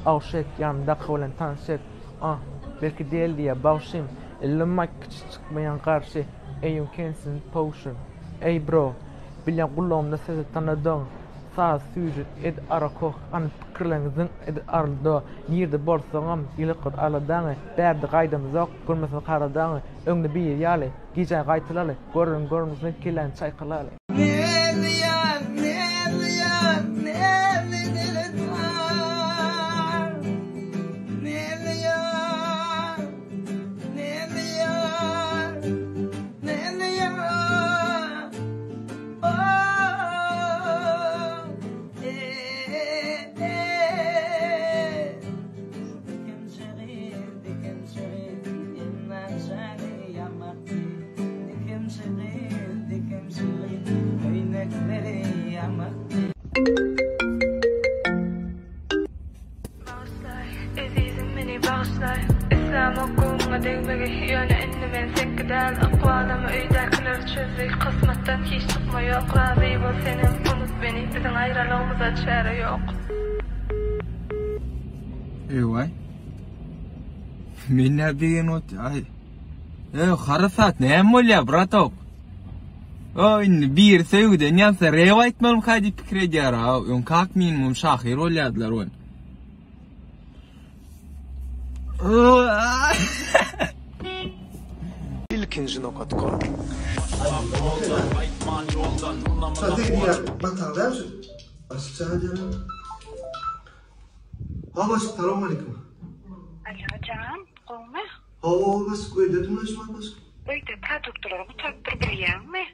Avşek yanında kavlen tanışık. Belki değil diye bağışım. Ellemek çıkmayan karşı. Ey kensin potion. Ey bro. Bilen kulağımda sesi tanıdın. Sağ sücü ed arakok an kırlangızın ed arıldı. Nirde borsanam ilikot aladanı. Berdi gaydam zok gülmesin karadanı. Öngde bir yali. Gicay gaytılalı. Görün kilen çaykılalı. İslam okuluna değmeli yönü ennimen sekkiden Akvalama öydakiler çözük kısmetten hiç çıkma yok Razı bol senin unut beni bizim ayrılığımıza çare yok Vay men nereden ot ay harasat ne ol bratok in bir sevde nyansa revayet malum hadi fikre jara on kak minimum şahir oladlar on İlkinci nokatko. Sadece batar mısın? Aşağı canım. Hava selamun aleyküm. Alo canım, olma. Hava bas koydu tunlaşma bas. Öyle produktları bu taktır biliyor mu?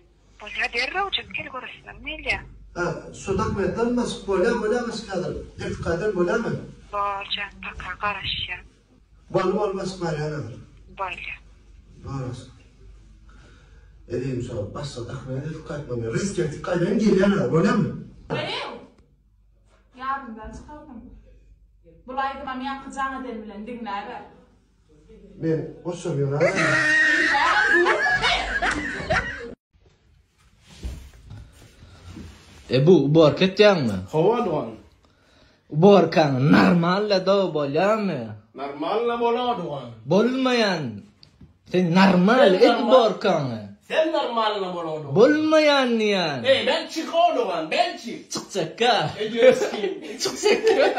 Bu ya derre uçup gel görürsün neyle? Sudak metal mas bola mas kadar. Dert kadar bola mı? Bolca taka karışya. Bol bas marana. Bolca. Baras. Edeyim sonra bas sudak metal kalkmamı. Risk ettik kalben geliyor bola mı? Yardımdan çıkardım. Bulaydım ama yakacağını denilen dinler. Ben o soruyorum. Bu hareket yapma. Hava doğan. Bu hareket normalle de bolamı. Normalle bola doğan. Bolmayan. Sen normal et bu hareket. Sen normalle bola doğan. Bolmayan yani. Ben çıkıyor doğan, ben çık. Çıkacak ha. Ediyorsun. Çıkacak.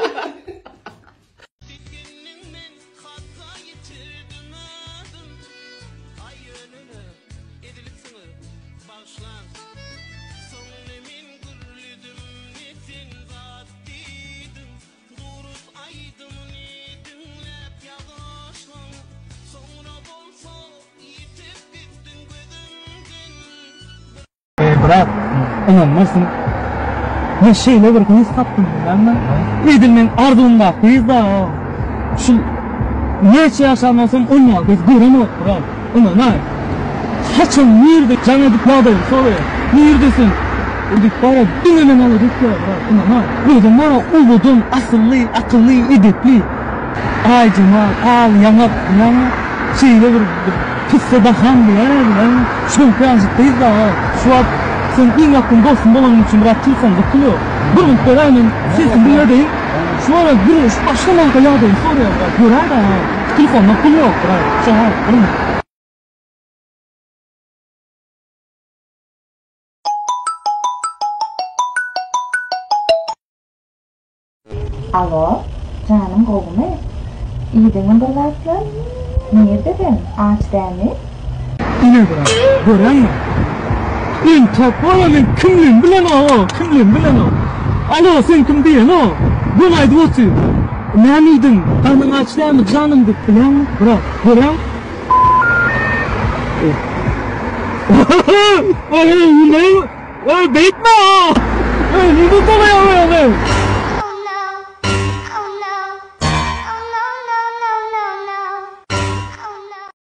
Bırak, inanmazsın. Ne şeyle bir kıyız kaptım ben. Edilmen ardında kıyız da. Şu neçe yaşanmasam onunla kıyız göremez bırak. Ona ne? Haçın nerede canı dikladayım soruyor. Neredesin? Dik para dinlemen alırdık ya bırak. Ona ne? Gözüm bana uludun, asıllı, akıllı, edepli. Ay cemaat, al yanap, şeyle bir pisse bakan bile yani. Şu kıyasıktayız da. Şu an sen en yakın dostum olan için bırak tilsan zıkkılıyor. Durun kolayın sesin dinledeyim. Şu ara giriş başka marka yağdayım soruyor. Görer de telefonla kılıyor. Şu an durun. Alo, canım oğlum mu? İyi dinle bıraklar. Neredesin? Ağaç değil mi? İne bırak. Gören mi? Ben toparlanın kimliğim bilen o. Kimliğim bilen o. Alo sen kim diyen o? Bulaydı o tü. Ne miydin? Kanın ağaç değil mi? Canım dik bilen mi? Bırak. Gören. Oy ne? Oy bekme o. Oy ne bu dolayı